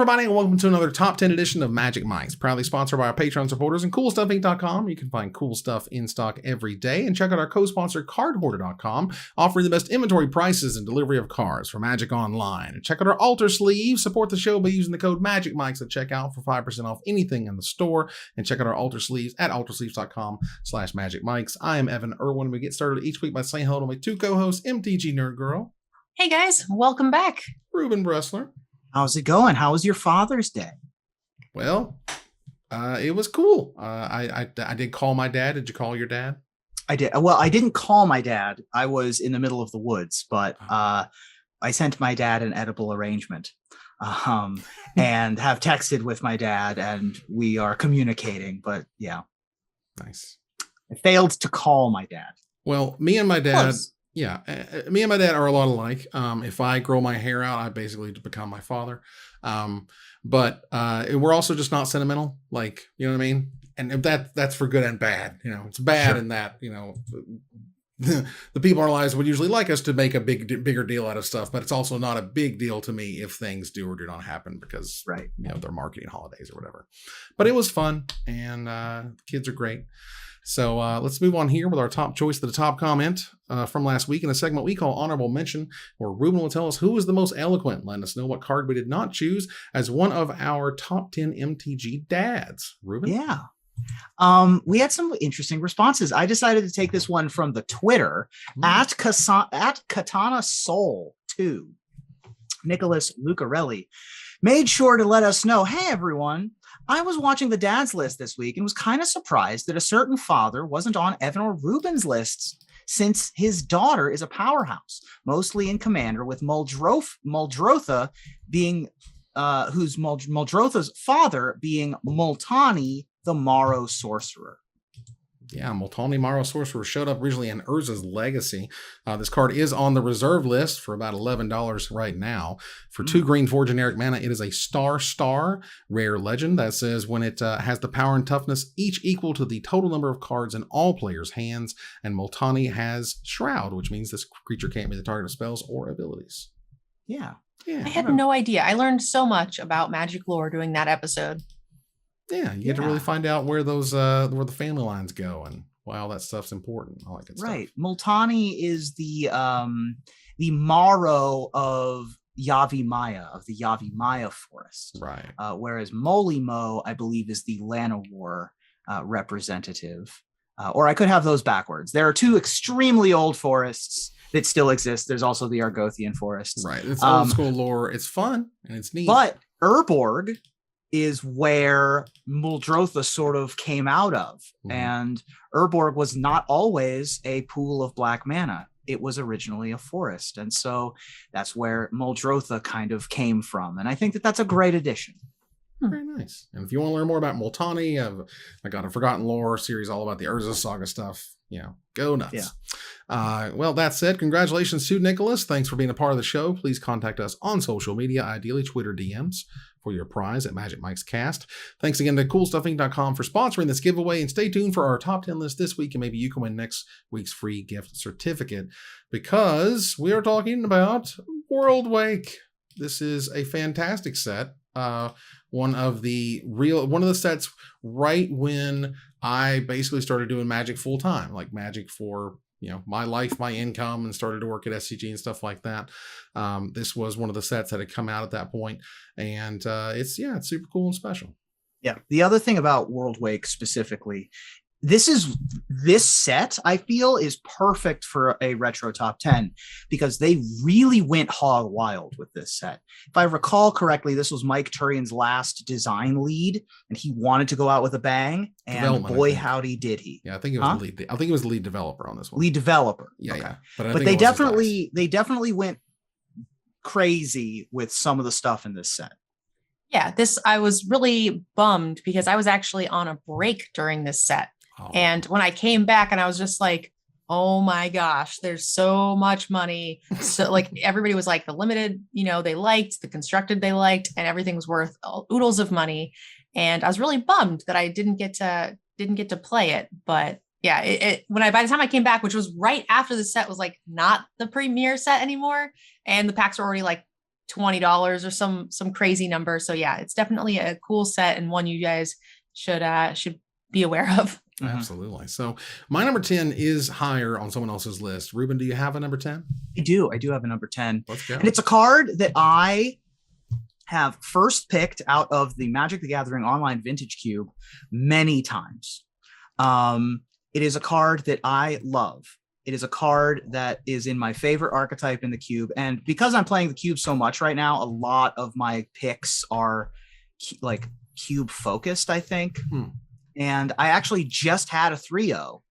everybody, and welcome to another Top 10 edition of Magic Mics, proudly sponsored by our Patreon supporters and CoolStuffInc.com. You can find cool stuff in stock every day, and check out our co-sponsor CardHoarder.com, offering the best inventory prices and delivery of cards for Magic Online. And check out our Altar Sleeve. Support the show by using the code MAGICMICS at checkout for 5% off anything in the store. And check out our Altar Sleeves at AltarSleeves.com/MagicMics. I am Evan Irwin. We get started each week by saying hello to my two co-hosts, MTG Nerd Girl. Hey guys, welcome back. Reuben Bressler. How's it going? How was your Father's Day? Well, it was cool. I did call my dad. Did you call your dad? I did. Well, I didn't call my dad. I was in the middle of the woods, but I sent my dad an edible arrangement and have texted with my dad, and we are communicating. But yeah. Nice. I failed to call my dad. Well, me and my dad... Close. Yeah, me and my dad are a lot alike. If I grow my hair out, I basically become my father. But we're also just not sentimental, like, you know what I mean? And if that's for good and bad. You know, it's bad Sure. in that, you know, the people in our lives would usually like us to make a bigger deal out of stuff, but it's also not a big deal to me if things do or do not happen because, Right. you know, they're marketing holidays or whatever. But it was fun, and the kids are great. So let's move on here with our top choice to the top comment from last week in a segment we call Honorable Mention, where Reuben will tell us who was the most eloquent, letting us know what card we did not choose as one of our top 10 MTG dads. Reuben? Yeah. We had some interesting responses. I decided to take this one from the Twitter at Katana Soul 2. Nicholas Lucarelli made sure to let us know, hey, everyone, I was watching the dad's list this week and was kind of surprised that a certain father wasn't on Evan or Reuben's lists, since his daughter is a powerhouse, mostly in Commander, with Muldrotha being, Muldrotha's father being Multani, the Morrow Sorcerer. Yeah, Multani Morrow Sorcerer showed up originally in Urza's Legacy. This card is on the reserve list for about $11 right now. For 2 green, 4 generic mana, it is a star rare legend that says when it has the power and toughness each equal to the total number of cards in all players' hands, and Multani has Shroud, which means this creature can't be the target of spells or abilities. Yeah. I had no idea. I learned so much about Magic lore doing that episode. Yeah, you get to really find out where those where the family lines go and why all that stuff's important. All that good Right. stuff. Multani is the Morrow of Yavi Maya, of the Yavi Maya forest. Right. Whereas Molimo, I believe, is the Llanowar representative. Or I could have those backwards. There are 2 extremely old forests that still exist. There's also the Argothian forests. Right. It's old school lore. It's fun and it's neat. But Urborg is where Muldrotha sort of came out of. And Urborg was not always a pool of black mana. It was originally a forest. And so that's where Muldrotha kind of came from. And I think that that's a great addition. Very nice. And if you want to learn more about Multani, I got a Forgotten Lore series all about the Urza Saga stuff. You know, go nuts. Yeah. Well, that said, congratulations to Nicholas. Thanks for being a part of the show. Please contact us on social media, ideally Twitter DMs, for your prize at Magic Mike's Cast. Thanks again to CoolStuffInc.com for sponsoring this giveaway, and stay tuned for our top 10 list this week, and maybe you can win next week's free gift certificate, because we are talking about Worldwake. This is a fantastic set. One of the sets right when I basically started doing Magic full time, like Magic for, you know, my life, my income, and started to work at SCG and stuff like that. This was one of the sets that had come out at that point, and it's super cool and special. Yeah. The other thing about Worldwake specifically, this set, I feel, is perfect for a retro top 10 because they really went hog wild with this set. If I recall correctly, this was Mike Turian's last design lead, and he wanted to go out with a bang, and boy, howdy did he. Yeah, I think it was the lead. I think it was the lead developer on this one. Lead developer. Yeah, okay. yeah. But they definitely went crazy with some of the stuff in this set. Yeah, I was really bummed because I was actually on a break during this set. Oh. And when I came back and I was just like, oh my gosh, there's so much money. So like everybody was like the limited, they liked, the constructed they liked, and everything was worth oodles of money. And I was really bummed that I didn't get to play it. But yeah, by the time I came back, which was right after the set was like not the premiere set anymore, and the packs were already like $20 or some crazy number. So yeah, it's definitely a cool set and one you guys should be aware of. Absolutely. So my number 10 is higher on someone else's list. Reuben, do you have a number 10? I do have a number 10. Let's go. And it's a card that I have first picked out of the Magic the Gathering Online Vintage Cube many times. It is a card that I love. It is a card that is in my favorite archetype in the cube. And because I'm playing the cube so much right now, a lot of my picks are like cube focused, I think. And I actually just had a 3-0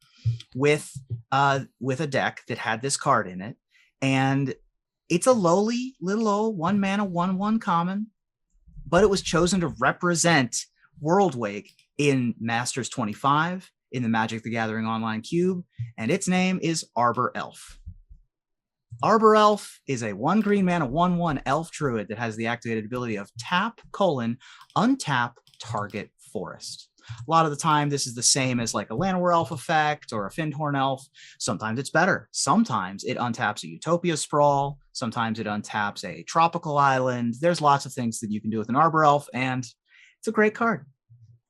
with a deck that had this card in it. And it's a lowly little old 1-mana 1/1 common, but it was chosen to represent Worldwake in Masters 25 in the Magic the Gathering Online Cube, and its name is Arbor Elf. Arbor Elf is a 1 green mana 1/1 elf druid that has the activated ability of tap: untap target forest. A lot of the time, this is the same as like a Landfall Elf effect or a Findhorn Elf. Sometimes it's better. Sometimes it untaps a Utopia Sprawl. Sometimes it untaps a Tropical Island. There's lots of things that you can do with an Arbor Elf, and it's a great card.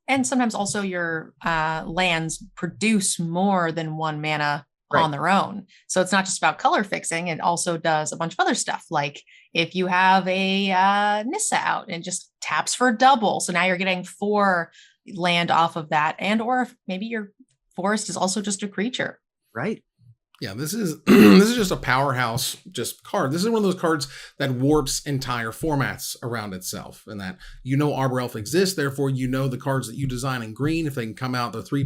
And sometimes also your lands produce more than 1 mana on their own. So it's not just about color fixing. It also does a bunch of other stuff. Like if you have a Nissa out and just taps for double. So now you're getting 4 land off of that. And or if maybe your forest is also just a creature. Right. Yeah, this is this is just a powerhouse just card. This is one of those cards that warps entire formats around itself, and that Arbor Elf exists, therefore the cards that you design in green, if they can come out, the 3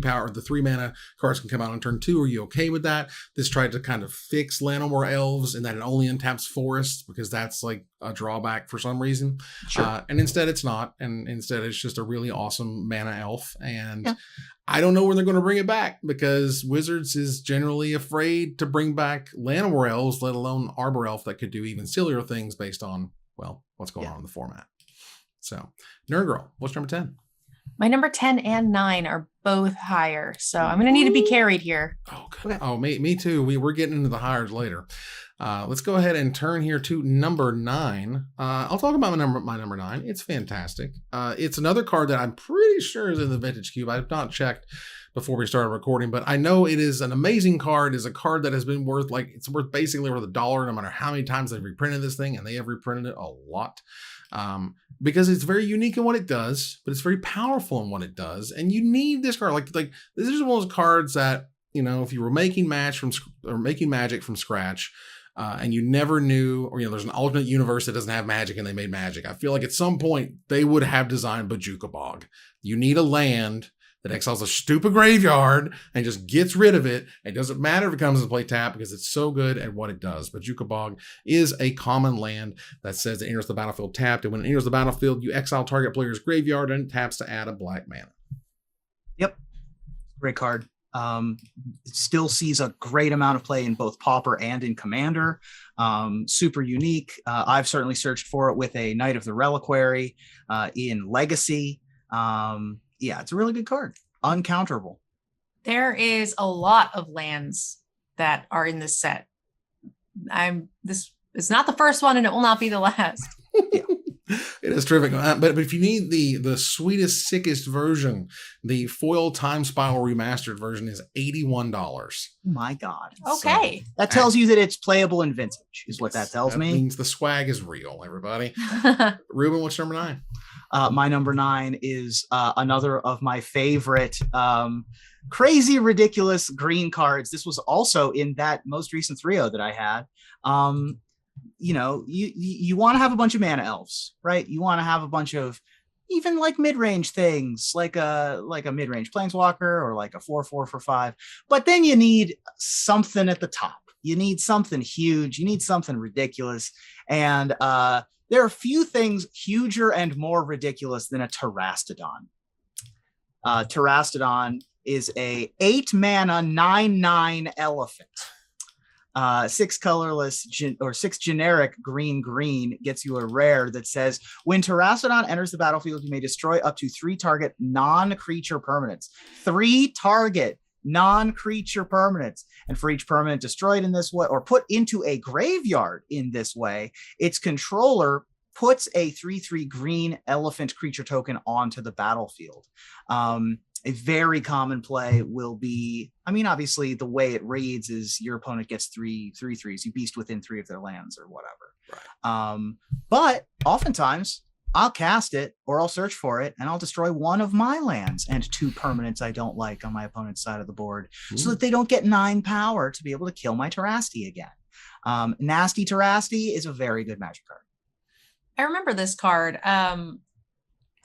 mana cards can come out on turn 2. Are you okay with that? This tried to kind of fix Landfall Elves in that it only untaps forests because that's like a drawback for some reason. Sure. And instead it's not, and instead it's just a really awesome mana elf. And I don't know when they're going to bring it back because Wizards is generally afraid to bring back Landfall Elves, let alone Arbor Elf that could do even sillier things based on, well, what's going on in the format. So, Nerd Girl, what's number 10? My number 10 and 9 are both higher. So I'm going to need to be carried here. Oh, good. Okay. Oh, me too. We're getting into the hires later. Let's go ahead and turn here to number 9. I'll talk about my number 9. It's fantastic. It's another card that I'm pretty sure is in the Vintage Cube. I have not checked before we started recording, but I know it is an amazing card. It's a card that has been worth basically worth $1 no matter how many times they've reprinted this thing, and they have reprinted it a lot. Because it's very unique in what it does, but it's very powerful in what it does. And you need this card. Like this is one of those cards that, if you were making Magic from scratch, and you never knew, or there's an alternate universe that doesn't have Magic and they made Magic, I feel like at some point they would have designed Jujubog. You need a land that exiles a stupid graveyard and just gets rid of it. It doesn't matter if it comes to play tap because it's so good at what it does. But Jujubog is a common land that says it enters the battlefield tapped, and when it enters the battlefield, you exile target player's graveyard and it taps to add a black mana. Yep. Great card. It still sees a great amount of play in both Pauper and in Commander. Super unique. I've certainly searched for it with a Knight of the Reliquary in Legacy. It's a really good card. Uncounterable. There is a lot of lands that are in this set. This is not the first one, and it will not be the last. It is terrific. But if you need the sweetest, sickest version, the foil Time Spiral remastered version is $81. Oh my God. Okay. So, that tells you that it's playable in vintage, is what that tells me. That means the swag is real, everybody. Reuben, what's number 9? My number 9 is another of my favorite crazy, ridiculous green cards. This was also in that most recent 3-0 that I had. You want to have a bunch of mana elves, right? You want to have a bunch of even like mid-range things, like a mid-range planeswalker or like a 4/4 for 5. But then you need something at the top. You need something huge. You need something ridiculous. And there are few things huger and more ridiculous than a Terrastodon. Terrastodon is a 8-mana 9/9 elephant. 6 colorless or 6 generic green gets you a rare that says when Terrastodon enters the battlefield, you may destroy up to 3 target non-creature permanents. 3 target non-creature permanents. And for each permanent destroyed in this way or put into a graveyard in this way, its controller puts a 3/3 green elephant creature token onto the battlefield. A very common play will be, I mean, obviously the way it reads is your opponent gets 3/3s. You beast within 3 of their lands or whatever. Right. But oftentimes I'll cast it or I'll search for it and I'll destroy one of my lands and 2 permanents I don't like on my opponent's side of the board so that they don't get 9 power to be able to kill my Terrasti again. Nasty Terrasti is a very good Magic card. I remember this card.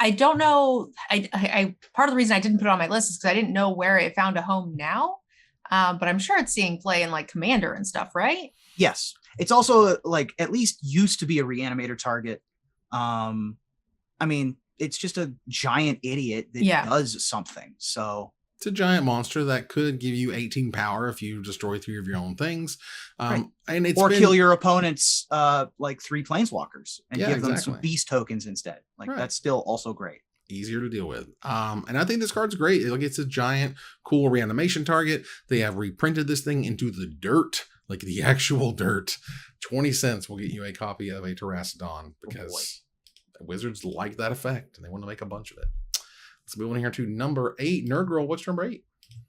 I don't know. I part of the reason I didn't put it on my list is because I didn't know where it found a home now. But I'm sure it's seeing play in like Commander and stuff, right? Yes. It's also like at least used to be a reanimator target. I mean, it's just a giant idiot that does something. So it's a giant monster that could give you 18 power if you destroy 3 of your own things. Right. And it's kill your opponent's like 3 planeswalkers and give them exactly. some beast tokens instead. Like that's still also great. Easier to deal with. And I think this card's great. Like it's a giant, cool reanimation target. They have reprinted this thing into the dirt, like the actual dirt. 20 cents will get you a copy of a Terrastodon because Wizards like that effect and they want to make a bunch of it. Let's move on here to number 8. Nerd Girl, what's number 8?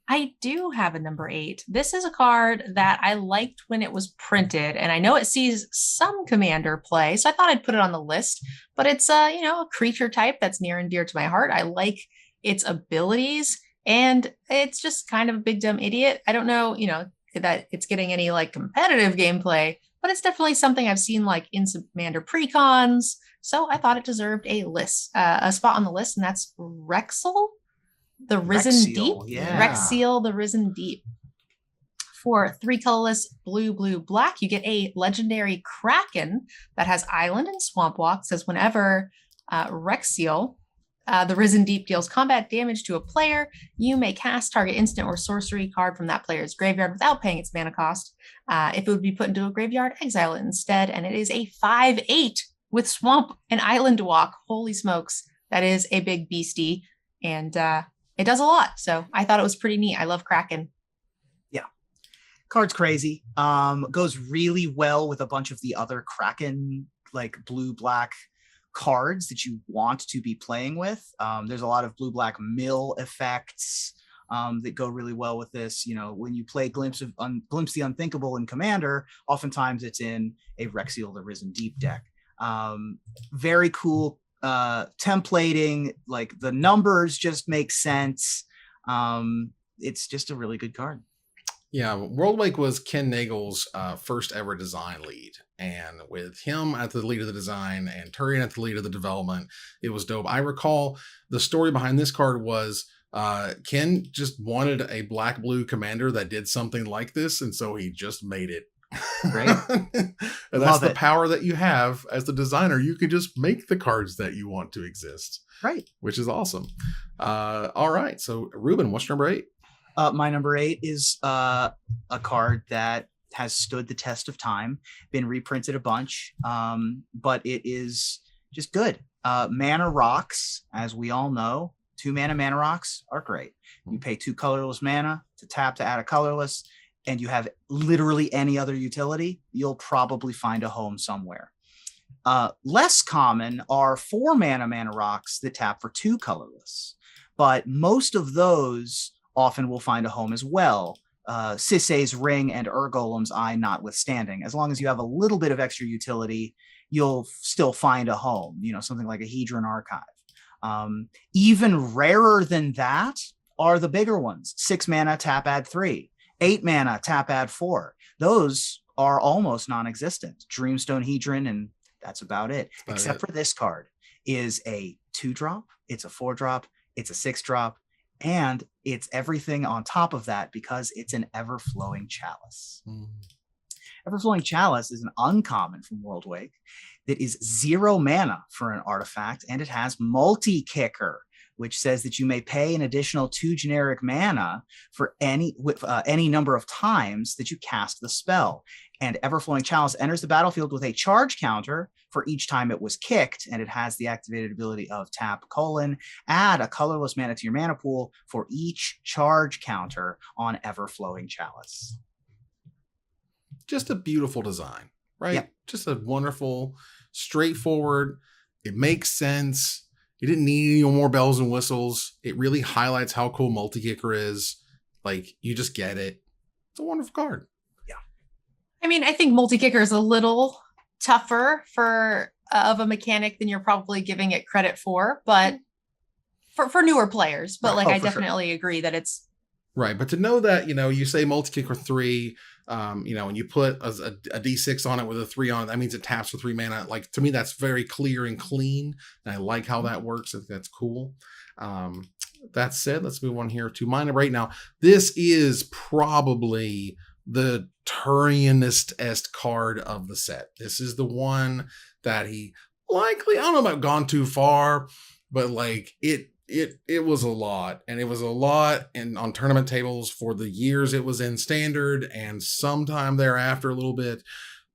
I do have a number 8. This is a card that I liked when it was printed, and I know it sees some Commander play, so I thought I'd put it on the list. But it's a creature type that's near and dear to my heart. I like its abilities, and it's just kind of a big dumb idiot. I don't know, that it's getting any like competitive gameplay, but it's definitely something I've seen like in some Commander precons. So I thought it deserved a spot on the list, and that's Rexel, the Risen Deep. Rexel, the Risen Deep. For 3 colorless blue, black, you get a legendary Kraken that has Island and Swamp Walk. Says whenever Rexel, the Risen Deep, deals combat damage to a player, you may cast target instant or sorcery card from that player's graveyard without paying its mana cost. If it would be put into a graveyard, exile it instead. And it is a 5/8 with Swamp and Island Walk. Holy smokes. That is a big beastie. And it does a lot. So I thought it was pretty neat. I love Kraken. Yeah. Card's crazy. Goes really well with a bunch of the other Kraken, like blue-black cards that you want to be playing with. There's a lot of blue-black mill effects that go really well with this. When you play Glimpse the Unthinkable in Commander, oftentimes it's in a Rexel the Risen Deep deck. Very cool templating, like the numbers just make sense. It's just a really good card. Yeah, Worldwake was Ken Nagel's first ever design lead. And with him at the lead of the design and Turian at the lead of the development, it was dope. I recall the story behind this card was Ken just wanted a black-blue commander that did something like this, and so he just made it. Right. And that's the power that you have as the designer. You can just make the cards that you want to exist. Right. Which is awesome. All right. So Reuben, what's number 8? My number 8 is a card that has stood the test of time, been reprinted a bunch, but it is just good. Mana rocks, as we all know, 2 mana rocks are great. You pay 2 colorless mana to tap to add a colorless, and you have literally any other utility, you'll probably find a home somewhere. Less common are 4 mana rocks that tap for 2 colorless, but most of those often will find a home as well. Sisay's Ring and Urgolem's Eye notwithstanding. As long as you have a little bit of extra utility, you'll still find a home, something like a Hedron Archive. Even rarer than that are the bigger ones. 6 mana, tap, add 3. 8 mana, tap, add 4. Those are almost non-existent. Dreamstone Hedron, and that's about it. Except for this card is a 2-drop, it's a 4-drop, it's a 6-drop, and it's everything on top of that because it's an Everflowing Chalice. Everflowing Chalice is an uncommon from Worldwake that is 0 mana for an artifact, and it has multi-kicker, which says that you may pay an additional 2 generic mana for any number of times that you cast the spell. And Everflowing Chalice enters the battlefield with a charge counter for each time it was kicked, and it has the activated ability of tap: add a colorless mana to your mana pool for each charge counter on Everflowing Chalice. Just a beautiful design, right? Yep. Just a wonderful straightforward. It makes sense. You didn't need any more bells and whistles. It really highlights how cool multi-kicker is. Like, you just get it. It's a wonderful card. I mean, I think multi-kicker is a little tougher of a mechanic than you're probably giving it credit for, but for newer players. But Right. like, I definitely agree that it's right. But to know that, you say multi-kicker 3, and you put a D6 on it with a 3 on it, that means it taps for 3 mana. Like, to me, that's very clear and clean. And I like how that works. I think that's cool. That said, let's move on here to my number 8. Now, this is probably the Turianist-esque card of the set. This is the one that he likely, I don't know about gone too far, but like it was a lot, and it was a lot on tournament tables for the years it was in standard and sometime thereafter a little bit.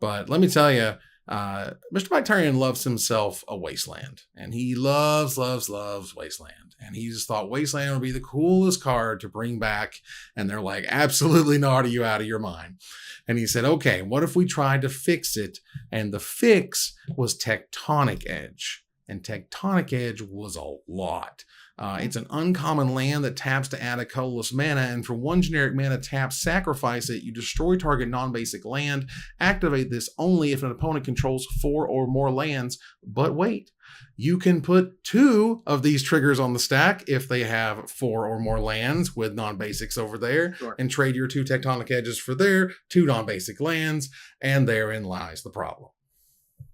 But let me tell you, Mr. Mike Turian loves himself a wasteland, and he loves wasteland. And he just thought wasteland would be the coolest card to bring back. And they're like, absolutely not, are you out of your mind? And he said, okay, what if we tried to fix it? And the fix was Tectonic Edge. And Tectonic Edge was a lot. It's an uncommon land that taps to add a colorless mana, and for 1 generic mana tap, sacrifice it. You destroy target non-basic land. Activate this only if an opponent controls 4 or more lands. But wait, you can put 2 of these triggers on the stack if they have 4 or more lands with non-basics over there, and trade your 2 Tectonic Edges for their 2 non-basic lands, and therein lies the problem.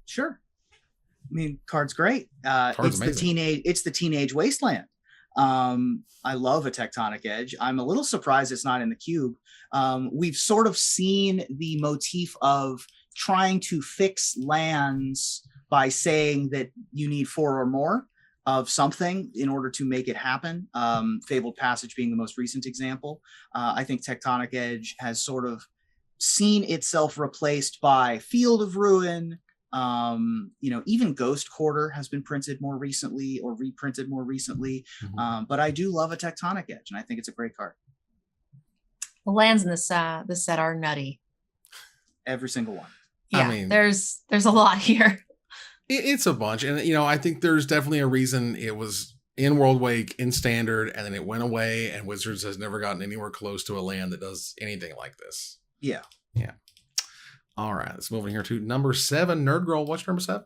Sure. I mean, card's great. Card's amazing. It's the teenage wasteland. I love a Tectonic Edge. I'm a little surprised it's not in the cube. We've sort of seen the motif of trying to fix lands by saying that you need 4 or more of something in order to make it happen. Fabled Passage being the most recent example. I think Tectonic Edge has sort of seen itself replaced by Field of Ruin. Even Ghost Quarter has been printed more recently or reprinted more recently. Mm-hmm. But I do love a Tectonic Edge, and I think it's a great card. the lands in this set are nutty. Every single one. Yeah, I mean, there's a lot here. It's a bunch. And, I think there's definitely a reason it was in Worldwake, in Standard, and then it went away, and Wizards has never gotten anywhere close to a land that does anything like this. Yeah. All right, let's move on here to number 7. Nerd Girl, what's number 7?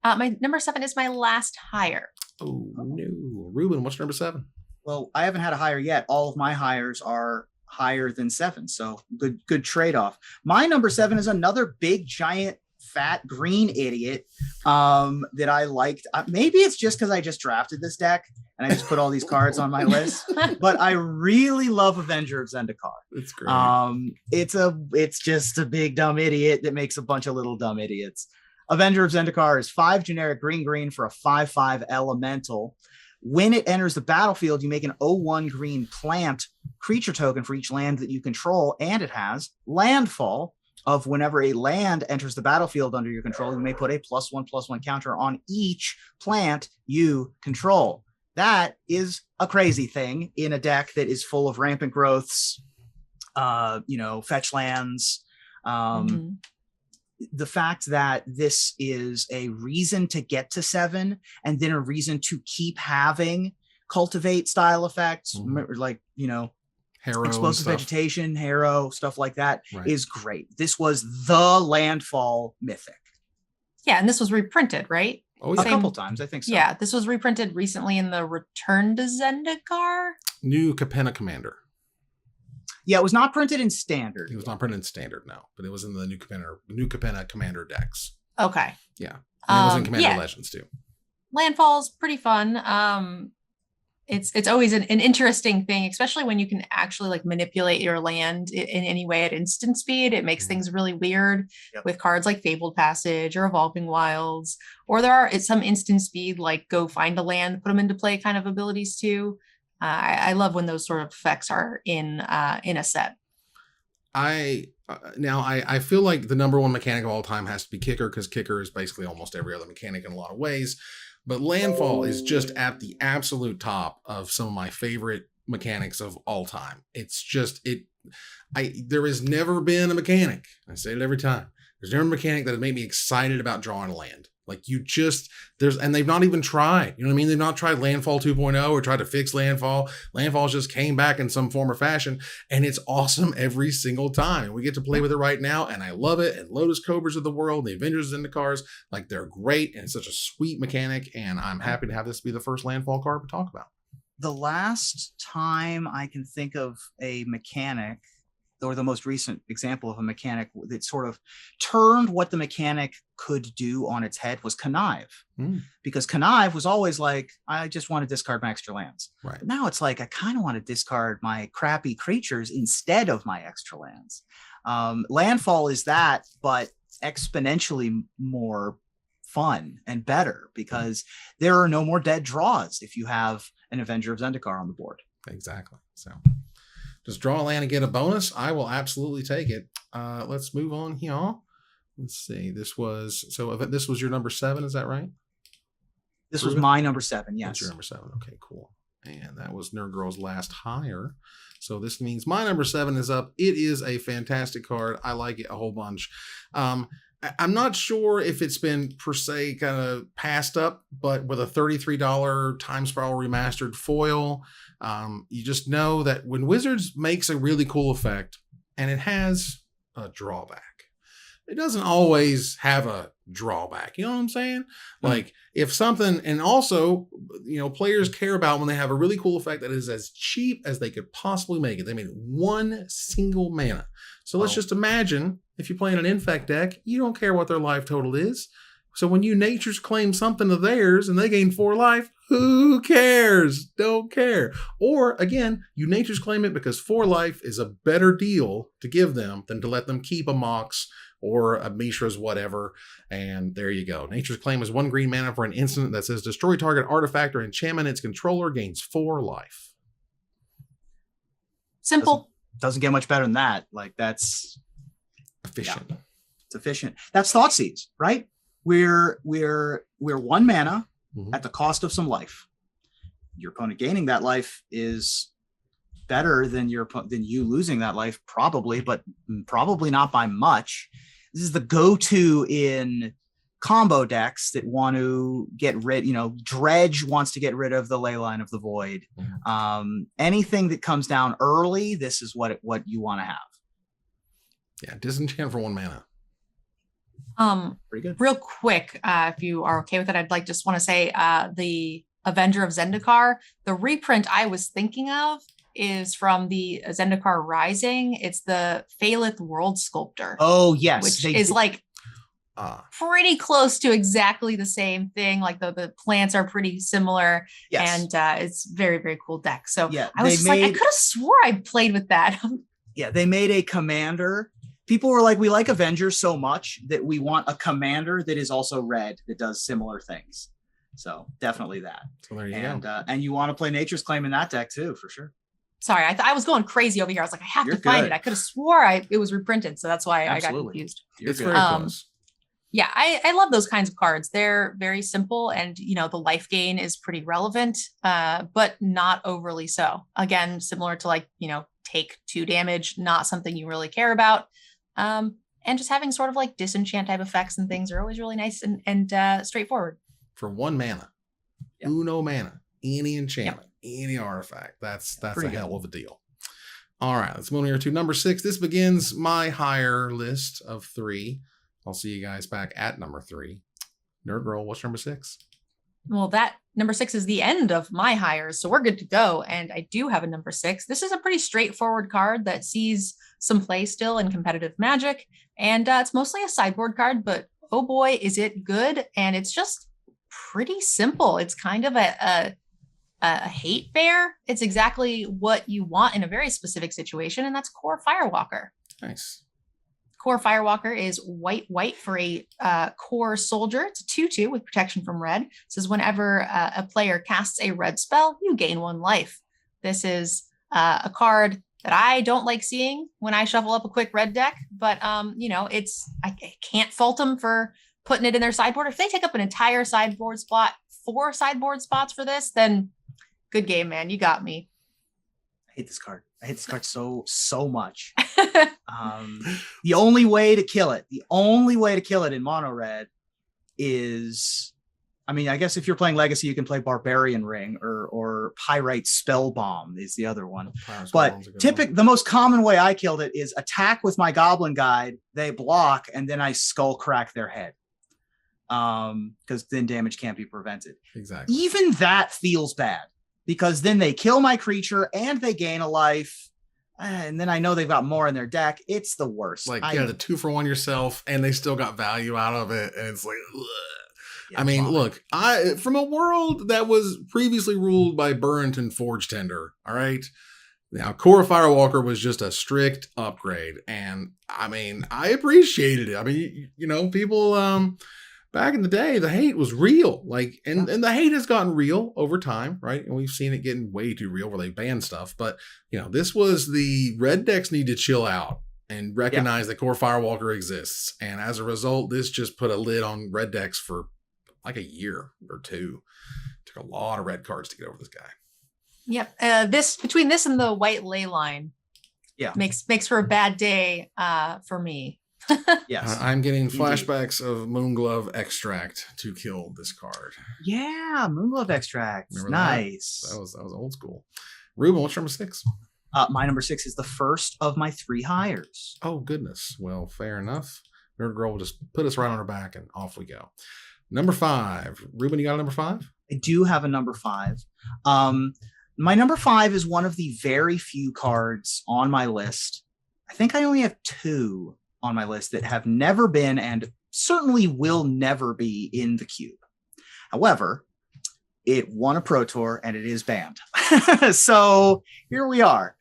My number 7 is my last hire. Oh, no. Reuben, what's number 7? Well, I haven't had a hire yet. All of my hires are higher than 7. So good trade-off. My number 7 is another big, giant, fat, green idiot that I liked. Maybe it's just because I just drafted this deck and I just put all these cards on my list. But I really love Avenger of Zendikar. It's great. It's just a big dumb idiot that makes a bunch of little dumb idiots. Avenger of Zendikar is 5 generic green for a 5/5 elemental. When it enters the battlefield, you make an 0/1 green plant creature token for each land that you control, and it has Landfall. Of whenever a land enters the battlefield under your control, you may put a +1/+1 counter on each plant you control. That is a crazy thing in a deck that is full of rampant growths, fetch lands. The fact that this is a reason to get to 7 and then a reason to keep having cultivate style effects, like, Harrow explosive vegetation, Harrow, stuff like that is great. This was the Landfall mythic. Yeah, and this was reprinted, right? Oh, a couple times, I think so. Yeah, this was reprinted recently in the Return to Zendikar. New Capenna Commander. Yeah, it was not printed in Standard. It was not printed in Standard, no, but it was in the New Capenna Commander decks. Okay. Yeah, and it was in Commander Legends too. Landfall's pretty fun. It's always an interesting thing, especially when you can actually like manipulate your land in any way at instant speed. It makes things really weird with cards like Fabled Passage or Evolving Wilds, or there are some instant speed like go find a land, put them into play kind of abilities too. I love when those sort of effects are in a set. I feel like the number 1 mechanic of all time has to be Kicker, because Kicker is basically almost every other mechanic in a lot of ways. But Landfall is just at the absolute top of some of my favorite mechanics of all time. It's just there has never been a mechanic. I say it every time. There's never a mechanic that has made me excited about drawing a land Like and they've not even tried, you know what I mean? They've not tried Landfall 2.0 or tried to fix Landfall. Landfall just came back in some form or fashion, and it's awesome every single time. We get to play with it right now, and I love it. And Lotus Cobras of the world, the Avengers Zendikars, like they're great, and it's such a sweet mechanic, and I'm happy to have this be the first Landfall card we talk about. The last time I can think of a mechanic, or the most recent example of a mechanic that sort of turned what the mechanic could do on its head was Connive. Because Connive was always like, I just want to discard my extra lands. Right. But now it's like, I kind of want to discard my crappy creatures instead of my extra lands. Landfall is that, but exponentially more fun and better, because there are no more dead draws if you have an Avenger of Zendikar on the board. Exactly. So just draw a land and get a bonus. I will absolutely take it. Let's move on here. Let's see. This was your number 7. Is that right? This was my number 7. Yes. That's your number 7. Okay, cool. And that was Nerd Girl's last hire. So this means my number 7 is up. It is a fantastic card. I like it a whole bunch. I'm not sure if it's been per se kind of passed up, but with a $33 Time Spiral Remastered foil, you just know that when Wizards makes a really cool effect and it has a drawback, it doesn't always have a drawback. You know what I'm saying? Like if something, and also, players care about when they have a really cool effect that is as cheap as they could possibly make it. They made 1 single mana. So let's just imagine if you're playing an Infect deck, you don't care what their life total is. So when you Nature's Claim something of theirs and they gain 4 life, who cares? Don't care. Or again, you Nature's Claim it because 4 life is a better deal to give them than to let them keep a Mox or a Mishra's whatever. And there you go. Nature's Claim is 1 green mana for an instant that says destroy target artifact or enchantment its controller gains 4 life. Simple. Doesn't get much better than that. Like that's efficient. Yeah, it's efficient. That's Thoughtseizes, right? We're 1 mana at the cost of some life. Your opponent gaining that life is better than you losing that life, probably, but probably not by much. This is the go-to in combo decks that want to get rid, Dredge wants to get rid of the Leyline of the Void. Anything that comes down early, this is what you want to have. Yeah, disenchant for 1 mana. Pretty good. Real quick, if you are okay with it, I'd just want to say the Avenger of Zendikar, the reprint I was thinking of is from the Zendikar Rising. It's the Phalith World Sculptor. Oh, yes. Which is like pretty close to exactly the same thing. Like the plants are pretty similar. Yes. And it's very, very cool deck. So yeah, I was just I could have swore I played with that. Yeah, they made a commander. People were like, we like Avengers so much that we want a commander that is also red that does similar things. So definitely that. So there you go. And you want to play Nature's Claim in that deck too, for sure. Sorry, I was going crazy over here. I was like, I have to find it. I could have swore it was reprinted. So that's why I got confused. It's very close. Yeah, I love those kinds of cards. They're very simple and, the life gain is pretty relevant, but not overly so. Again, similar to take 2 damage, not something you really care about. And just having sort of like disenchant type effects and things are always really nice and straightforward. For 1 mana, uno mana, any enchantment, any artifact. That's a hell of a deal. All right, let's move on here to number 6. This begins my higher list of 3. I'll see you guys back at number 3. Nerd Girl, what's number 6? Well, that number 6 is the end of my hires, so we're good to go. And I do have a number 6. This is a pretty straightforward card that sees some play still in competitive Magic, and it's mostly a sideboard card, but oh boy, is it good. And it's just pretty simple. It's kind of a hate bear. It's exactly what you want in a very specific situation, and that's Core Firewalker. Nice. Core Firewalker is white for a core soldier. It's a 2/2 with protection from red. It says whenever a player casts a red spell, you gain 1 life. This is a card that I don't like seeing when I shuffle up a quick red deck, but I can't fault them for putting it in their sideboard. If they take up an entire sideboard spot, 4 sideboard spots for this, then good game, man. You got me. I hate this card. I hate this card so much. The only way to kill it in mono red is, I mean, I guess if you're playing Legacy, you can play Barbarian Ring or Pyrite Spellbomb is the other one. But the most common way I killed it is attack with my Goblin Guide, they block, and then I skull crack their head. Because then damage can't be prevented. Exactly. Even that feels bad because then they kill my creature and they gain a life. And then I know they've got more in their deck. It's the worst. Like, the 2-for-1 yourself, and they still got value out of it. And it's like, ugh. Yeah, I mean, look, from a world that was previously ruled by Burrington Forge Tender, all right? Now, Core Firewalker was just a strict upgrade. And, I mean, I appreciated it. I mean, people, back in the day, the hate was real. Like, and the hate has gotten real over time, right? And we've seen it getting way too real where they ban stuff. But, this was the red decks need to chill out and recognize that Core Firewalker exists. And as a result, this just put a lid on red decks for like a year or two. Took a lot of red cards to get over this guy. Yep. Between this and the white ley line, makes for a bad day for me. Yes. I'm getting flashbacks of Moonglove Extract to kill this card. Yeah, Moonglove Extract. Nice. That was old school. Reuben, what's number 6? My number 6 is the first of my 3 hires. Oh, goodness. Well, fair enough. Nerd Girl will just put us right on her back and off we go. Number 5. Reuben, you got a number 5? I do have a number 5. My number 5 is one of the very few cards on my list. I think I only have 2 on my list that have never been and certainly will never be in the cube. However, it won a Pro Tour and it is banned. So here we are.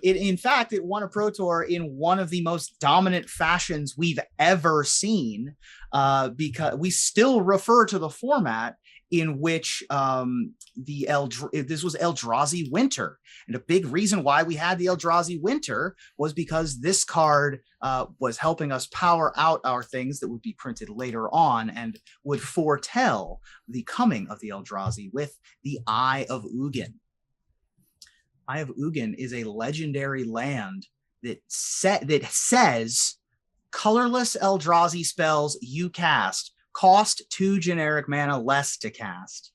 In fact, it won a Pro Tour in one of the most dominant fashions we've ever seen, because we still refer to the format in which this was Eldrazi Winter. And a big reason why we had the Eldrazi Winter was because this card was helping us power out our things that would be printed later on and would foretell the coming of the Eldrazi with the Eye of Ugin. Eye of Ugin is a legendary land that says colorless Eldrazi spells you cast cost 2 generic mana less to cast.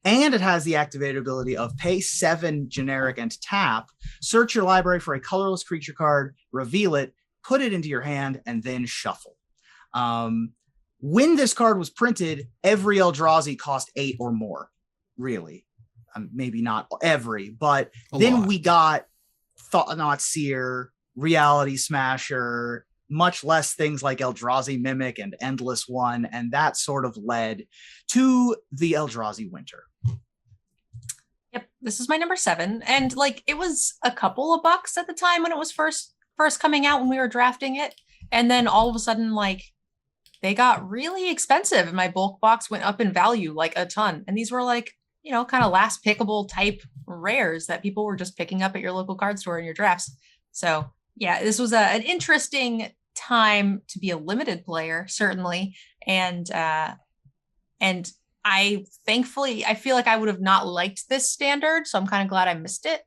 And it has the activated ability of pay 7 generic and tap, search your library for a colorless creature card, reveal it, put it into your hand, and then shuffle. When this card was printed, every Eldrazi cost 8 or more, really. Maybe not every, but then we got Thought-Knot Seer, Reality Smasher, much less things like Eldrazi Mimic and Endless One, and that sort of led to the Eldrazi Winter. Yep, this is my number 7, and it was a couple of bucks at the time when it was first coming out when we were drafting it, and then all of a sudden they got really expensive, and my bulk box went up in value a ton, and these were kind of last pickable type rares that people were just picking up at your local card store in your drafts. So yeah, this was an interesting time to be a limited player, certainly. And I feel like I would have not liked this standard. So I'm kind of glad I missed it.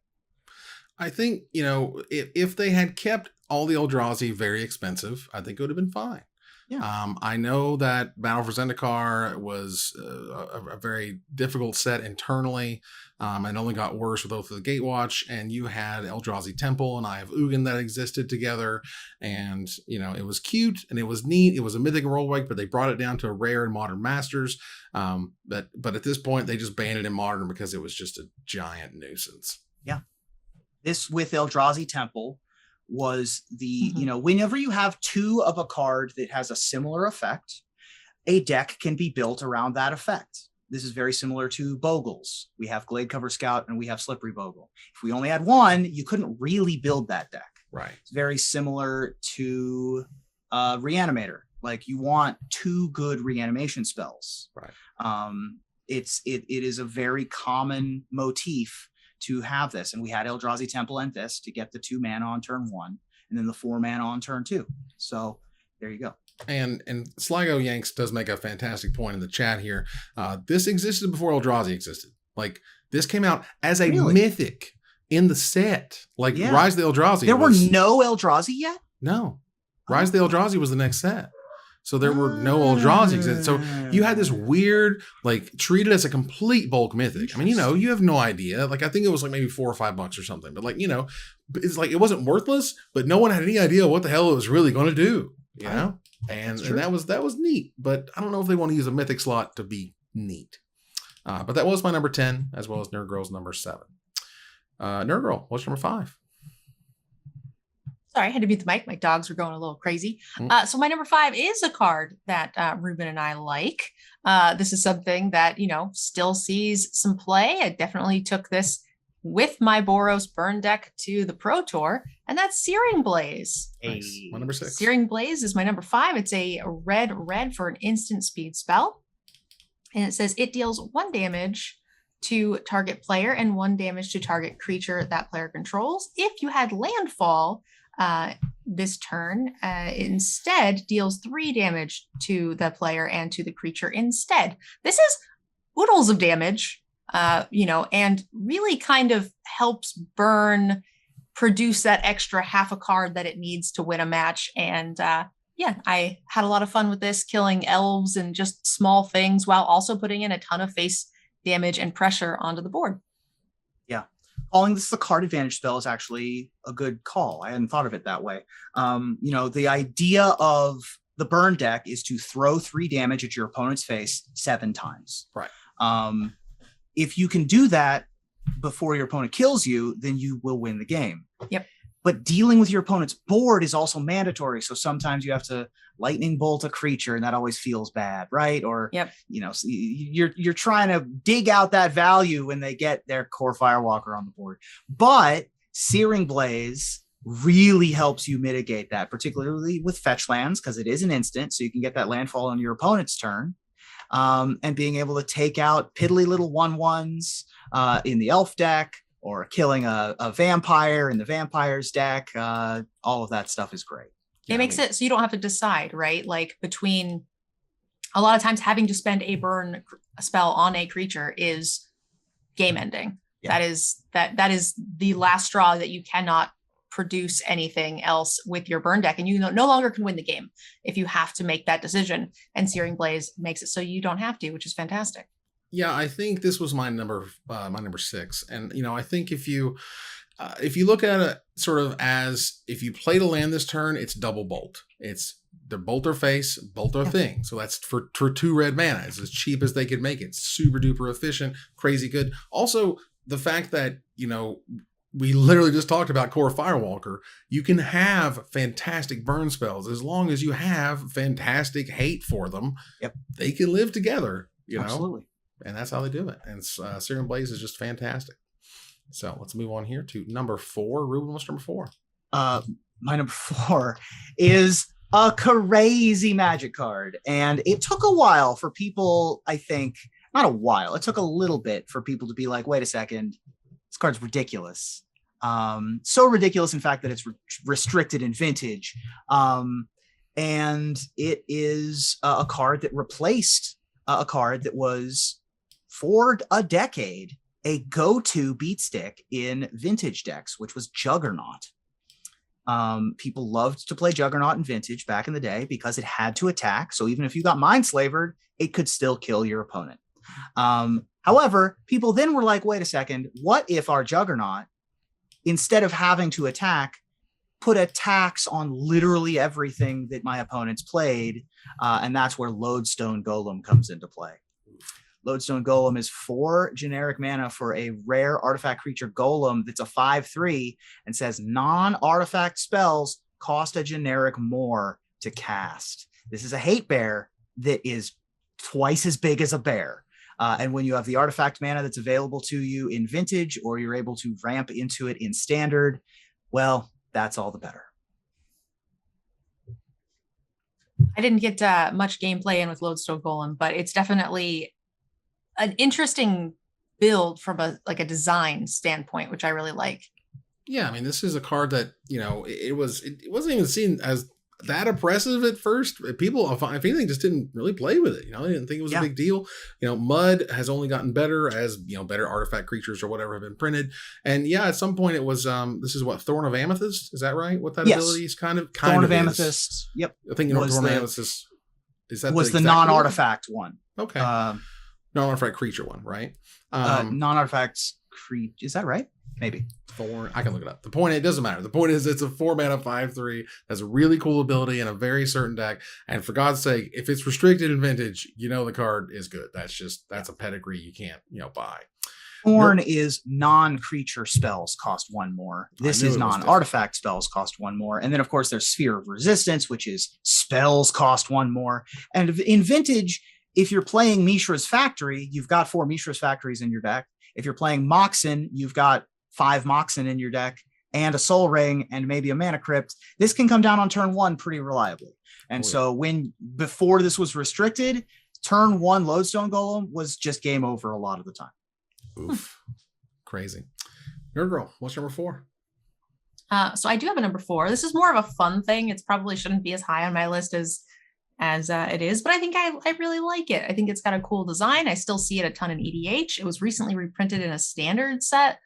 I think, if they had kept all the Eldrazi very expensive, I think it would have been fine. Yeah. I know that Battle for Zendikar was a very difficult set internally, and only got worse with Oath of the Gatewatch, and you had Eldrazi Temple and Eye of Ugin that existed together, and it was cute and it was neat. It was a mythic Worldwake, but they brought it down to a rare in Modern Masters. But at this point, they just banned it in Modern because it was just a giant nuisance. Yeah, this with Eldrazi Temple was the, whenever you have 2 of a card that has a similar effect, a deck can be built around that effect. This is very similar to Bogles. We have Gladecover Scout and we have Slippery Bogle. If we only had 1, you couldn't really build that deck. Right. It's very similar to Reanimator. You want 2 good reanimation spells. Right. It is a very common motif to have this, and we had Eldrazi Temple and this to get the 2 mana on turn 1 and then the 4 mana on turn 2. So there you go. And Sligo Yanks does make a fantastic point in the chat here. This existed before Eldrazi existed. This came out as a mythic in the set. Rise of the Eldrazi. There were no Eldrazi yet? No. Rise of the Eldrazi was the next set. So there were no Eldrazi existed. So you had this weird, like, treated as a complete bulk mythic. I mean, you have no idea. Like, I think it was like maybe $4 or $5 or something. But like, it's like it wasn't worthless, but no one had any idea what the hell it was really going to do. You know, and that was neat. But I don't know if they want to use a mythic slot to be neat. But that was my number 10, as well as Nerd Girl's number 7. Nerd Girl, what's number 5? Sorry, I had to mute the mic. My dogs were going a little crazy. So my number 5 is a card that Reuben and I like. This is something that, still sees some play. I definitely took this with my Boros burn deck to the Pro Tour, and that's Searing Blaze. Nice. My number 6. Searing Blaze is my number 5. It's a red for an instant speed spell. And it says it deals 1 damage to target player and 1 damage to target creature that player controls. If you had Landfall, this turn instead deals 3 damage to the player and to the creature instead. This is oodles of damage, and really kind of helps burn produce that extra half a card that it needs to win a match. And I had a lot of fun with this, killing elves and just small things while also putting in a ton of face damage and pressure onto the board. Yeah. Calling this the card advantage spell is actually a good call. I hadn't thought of it that way. The idea of the burn deck is to throw 3 damage at your opponent's face 7 times. Right. If you can do that before your opponent kills you, then you will win the game. Yep. But dealing with your opponent's board is also mandatory. So sometimes you have to lightning bolt a creature, and that always feels bad, right? Or, you're trying to dig out that value when they get their core Firewalker on the board. But Searing Blaze really helps you mitigate that, particularly with fetch lands, because it is an instant, so you can get that landfall on your opponent's turn. And being able to take out piddly little 1/1s in the elf deck, or killing a vampire in the vampire's deck. All of that stuff is great. It makes it so you don't have to decide, right? Like between a lot of times having to spend a burn spell on a creature is game ending. Yeah. That is the last straw that you cannot produce anything else with your burn deck, and you no longer can win the game if you have to make that decision. And Searing Blaze makes it so you don't have to, which is fantastic. Yeah, I think this was my number 6, and I think if you look at it sort of as if you play to land this turn, it's double bolt. It's the bolt or face, bolt or thing. So that's for 2 red mana. It's as cheap as they could make it. Super duper efficient, crazy good. Also, the fact that we literally just talked about core Firewalker. You can have fantastic burn spells as long as you have fantastic hate for them. Yep, they can live together. Absolutely. And that's how they do it. And Searing Blaze is just fantastic. So let's move on here to number 4. Reuben, what's number 4? My number 4 is a crazy Magic card. And it took a while for people, I think, not a while. It took a little bit for people to be like, wait a second, this card's ridiculous. So ridiculous, in fact, that it's restricted in Vintage. And it is a card that replaced a card that was, for a decade, a go-to beat stick in Vintage decks, which was Juggernaut. People loved to play Juggernaut in Vintage back in the day because it had to attack. So even if you got Mindslavered, it could still kill your opponent. However, people then were like, wait a second, what if our Juggernaut, instead of having to attack, put a tax on literally everything that my opponents played? And that's where Lodestone Golem comes into play. Lodestone Golem is 4 generic mana for a rare artifact creature golem that's a 5/3 and says non-artifact spells cost a generic more to cast. This is a hate bear that is twice as big as a bear. And when you have the artifact mana that's available to you in Vintage, or you're able to ramp into it in Standard, well, that's all the better. I didn't get much gameplay in with Lodestone Golem, but it's definitely an interesting build from a design standpoint, which I really like. Yeah, I mean, this is a card that, it wasn't even seen as that oppressive at first. People, if anything, just didn't really play with it. They didn't think it was a big deal. Mud has only gotten better as, better artifact creatures or whatever have been printed. And yeah, at some point it was, this is what, Thorn of Amethyst? Is that right? What that ability is kind of Thorn of is. Amethyst. Yep. I think Thorn of Amethyst Is that was the exact one? non-artifact one. Okay. Non-artifact creature one, right? Non-artifacts creature. Is that right? Maybe. Thorn. I can look it up. The point, it doesn't matter. The point is it's a 4-mana 5/3. Has a really cool ability in a very certain deck. And for God's sake, if it's restricted in Vintage, the card is good. That's a pedigree you can't, buy. Thorn is non-creature spells cost 1 more. This is non-artifact spells cost 1 more. And then, of course, there's Sphere of Resistance, which is spells cost 1 more. And in Vintage, if you're playing Mishra's Factory, you've got 4 Mishra's Factories in your deck. If you're playing Moxen, you've got 5 Moxen in your deck and a Soul Ring and maybe a Mana Crypt. This can come down on turn 1 pretty reliably. And so before this was restricted, turn 1 Lodestone Golem was just game over a lot of the time. Oof. Crazy. Nerd Girl, what's number 4? So I do have a number 4. This is more of a fun thing. It probably shouldn't be as high on my list as it is, but I think I really like it. I think it's got a cool design. I still see it a ton in EDH. It was recently reprinted in a standard set.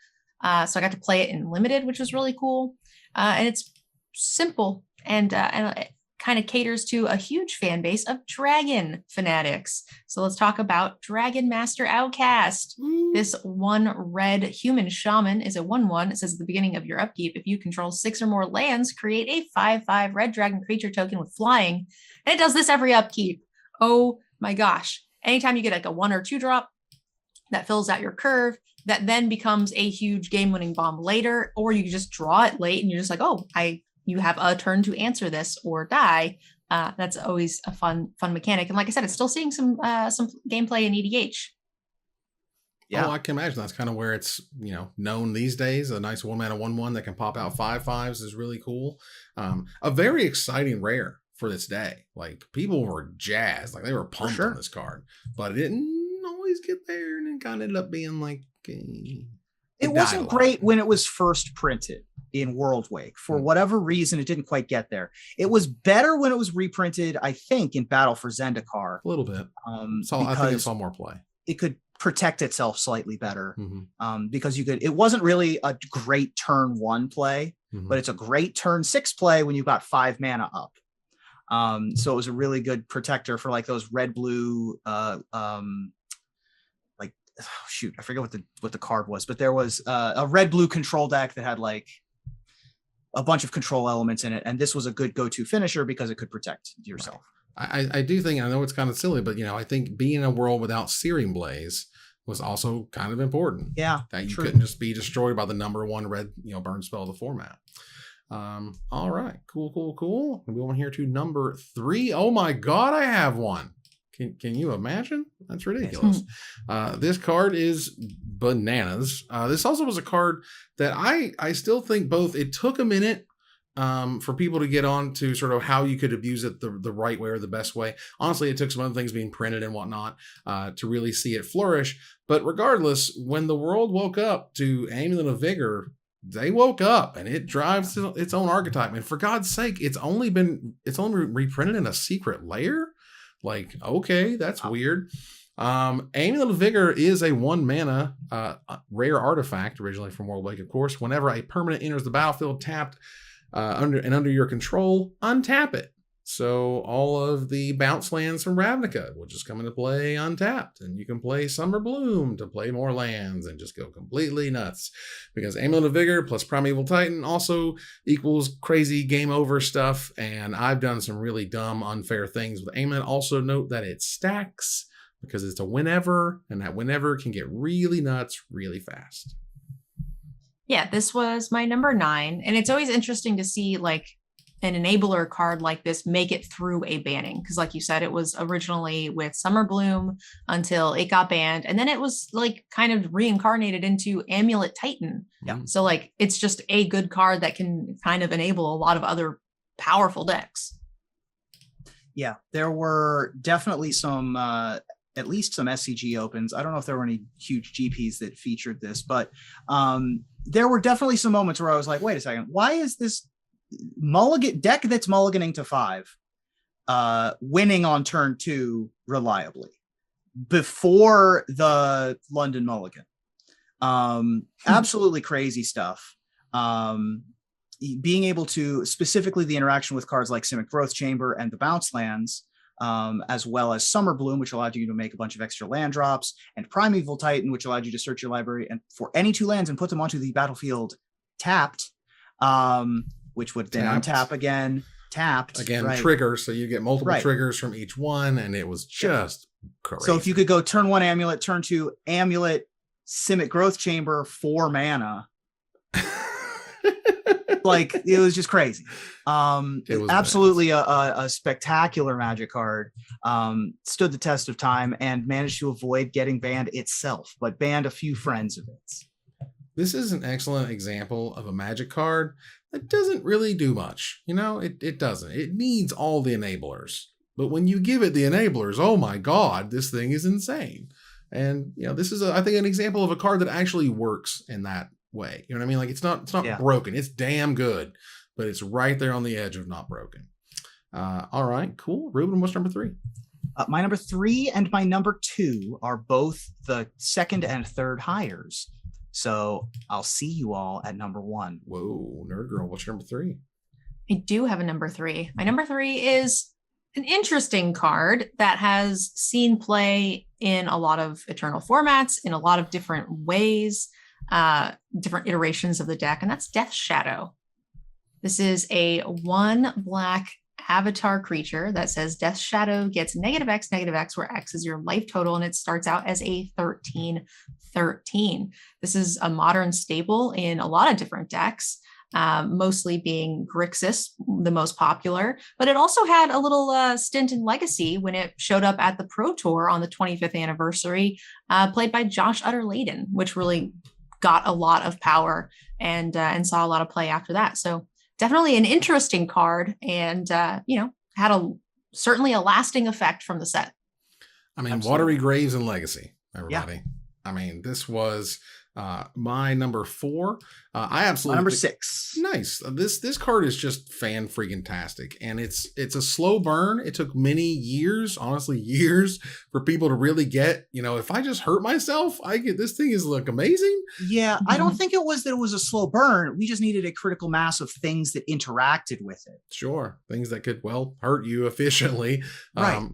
So I got to play it in limited, which was really cool. And it's simple and it kind of caters to a huge fan base of dragon fanatics. So let's talk about Dragon Master Outcast. This 1 red human shaman is a 1/1. It says at the beginning of your upkeep, if you control 6 or more lands, create a 5/5 red dragon creature token with flying. And it does this every upkeep. Oh my gosh. Anytime you get like a 1 or 2 drop that fills out your curve, that then becomes a huge game-winning bomb later, or you just draw it late and you're just like, oh, you have a turn to answer this or die. That's always a fun mechanic. And like I said, it's still seeing some gameplay in EDH. Yeah, I can imagine that's kind of where it's known these days. A nice 1-mana 1/1 that can pop out 5/5s is really cool. A very exciting rare for this day. Like people were jazzed, like they were pumped on this card, but it didn't always get there, and it kind of ended up being like it wasn't great when it was first printed in Worldwake. For whatever reason, it didn't quite get there. It was better when it was reprinted, I think, in Battle for Zendikar. A little bit. I think it saw more play. It could protect itself slightly better because it wasn't really a great turn 1 play, but it's a great turn 6 play when you've got 5 mana up. So it was a really good protector for like those red-blue I forget what the card was, but there was a red-blue control deck that had like a bunch of control elements in it, and this was a good go-to finisher because it could protect yourself. Right. I do think, I know it's kind of silly, but I think being in a world without Searing Blaze was also kind of important. Yeah, that you couldn't just be destroyed by the number 1 red burn spell of the format. All right, cool. We go on here to number 3. Oh my god, I have one. Can you imagine? That's ridiculous. This card is bananas. This also was a card that I still think it took a minute for people to get on to sort of how you could abuse it the right way or the best way. Honestly, it took some other things being printed and whatnot to really see it flourish. But regardless, when the world woke up to Amulet of Vigor, they woke up and it drives its own archetype. And for God's sake, it's only reprinted in a secret layer. Like, okay, that's weird. Amulet of Vigor is a 1-mana rare artifact, originally from Worldwake, of course. Whenever a permanent enters the battlefield tapped under your control, untap it. So all of the bounce lands from Ravnica will just come into play untapped, and you can play Summer Bloom to play more lands and just go completely nuts. Because Amulet of Vigor plus Primeval Titan also equals crazy game over stuff, and I've done some really dumb, unfair things with Amulet. Also note that it stacks because it's a whenever, and that whenever can get really nuts really fast. Yeah, this was my number 9, and it's always interesting to see like an enabler card like this make it through a banning, because like you said, it was originally with Summer Bloom until it got banned, and then it was like kind of reincarnated into Amulet Titan. Yeah. So like it's just a good card that can kind of enable a lot of other powerful decks. Yeah, there were definitely some at least some SCG opens. I don't know if there were any huge GPs that featured this, but there were definitely some moments where I was like, wait a second, why is this deck that's mulliganing to 5 winning on turn 2 reliably before the London mulligan? Absolutely crazy stuff. Being able to, specifically the interaction with cards like Simic Growth Chamber and the bounce lands, as well as Summer Bloom, which allowed you to make a bunch of extra land drops, and Primeval Titan, which allowed you to search your library and for any 2 lands and put them onto the battlefield tapped, which would then untap again. Tapped again, right. Trigger, so you get multiple triggers from each one, and it was just crazy. So if you could go turn 1 Amulet, turn 2 Amulet, Simic Growth Chamber, 4 mana, like it was just crazy. It was absolutely a spectacular Magic card. Stood the test of time and managed to avoid getting banned itself, but banned a few friends of its. This is an excellent example of a Magic card that doesn't really do much. You know, it doesn't. It needs all the enablers. But when you give it the enablers, oh my God, this thing is insane. And, you know, this is, I think, an example of a card that actually works in that way. You know what I mean? Like, it's not broken. It's damn good, but it's right there on the edge of not broken. All right, cool. Reuben, what's number 3? My number 3 and my number 2 are both the 2nd and 3rd hires. So I'll see you all at number 1. Whoa, Nerd Girl, what's your number 3? I do have a number 3. My number 3 is an interesting card that has seen play in a lot of Eternal formats, in a lot of different ways, different iterations of the deck, and that's Death Shadow. This is a 1 black avatar creature that says Death Shadow gets -X, where X is your life total, and it starts out as a 13/13. This is a modern staple in a lot of different decks, mostly being Grixis, the most popular, but it also had a little stint in Legacy when it showed up at the Pro Tour on the 25th anniversary, played by Josh Utter-Leyden, which really got a lot of power and saw a lot of play after that. So definitely an interesting card, and had certainly a lasting effect from the set. I mean, Absolutely. Watery Graves and Legacy, everybody. Yeah. I mean, this was my number 4. I absolutely number 6. Nice. This card is just fan freaking tastic, and it's a slow burn. It took many years, honestly, years for people to really get. You know, if I just hurt myself, I get this thing is look amazing. Yeah, I don't think it was that it was a slow burn. We just needed a critical mass of things that interacted with it. Sure, things that could hurt you efficiently. Right.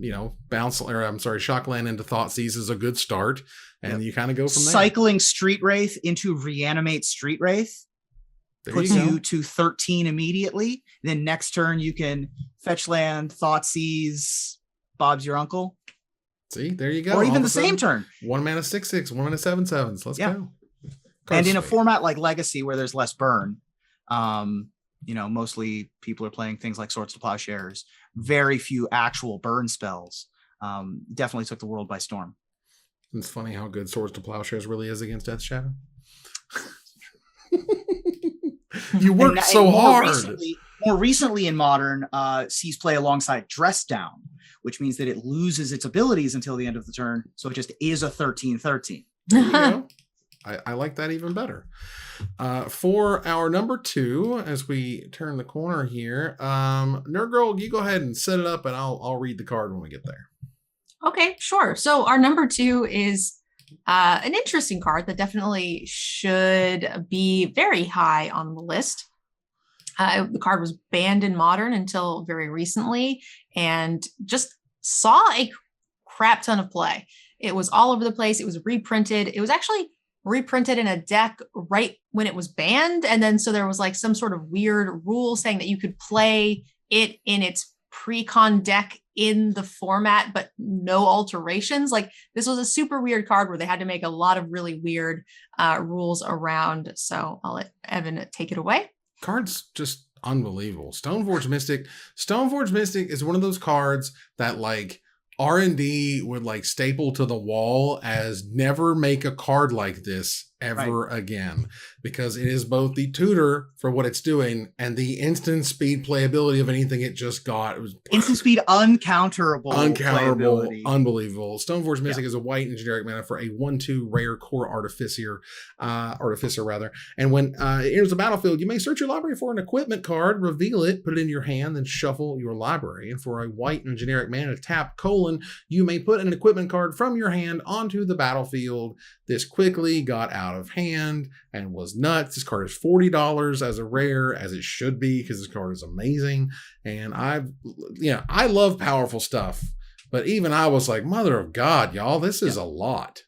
Shockland into Thoughtseize is a good start. And you kind of go from there. Cycling Street Wraith into Reanimate Street Wraith puts you to 13 immediately. Then next turn you can fetch land, Thoughtseize, Bob's your uncle. See, there you go. Or even the same turn. 1 mana 6/6, 1 mana 7/7s. Let's go. And in a format like Legacy where there's less burn, mostly people are playing things like Swords to Plowshares. Very few actual burn spells. Definitely took the world by storm. It's funny how good Swords to Plowshares really is against Death Shadow. You worked so hard. More recently in Modern, sees play alongside Dress Down, which means that it loses its abilities until the end of the turn. So it just is a 13/13. There you go. I like that even better. For our number 2, as we turn the corner here, Nerd Girl, you go ahead and set it up, and I'll read the card when we get there. Okay, sure. So our number 2 is an interesting card that definitely should be very high on the list. The card was banned in Modern until very recently and just saw a crap ton of play. It was all over the place. It was reprinted. It was actually reprinted in a deck right when it was banned. And then so there was like some sort of weird rule saying that you could play it in its pre-con deck in the format, but no alterations. Like, this was a super weird card where they had to make a lot of really weird rules around. So I'll let Evan take it away. Card's just unbelievable. Stoneforge Mystic. Stoneforge Mystic is one of those cards that like R&D would like staple to the wall as never make a card like this ever again, because it is both the tutor for what it's doing and the instant speed playability of anything it just got. It was instant speed, uncounterable, unbelievable. Stoneforge Mystic is a white and generic mana for a 1/2 rare core artificer, and when it enters the battlefield, you may search your library for an equipment card, reveal it, put it in your hand, then shuffle your library. And for a white and generic mana tap : you may put an equipment card from your hand onto the battlefield. This quickly got out out of hand and was nuts. This card is $40 as a rare, as it should be, because this card is amazing. And I love powerful stuff, but even I was like, mother of God, y'all, this is a lot.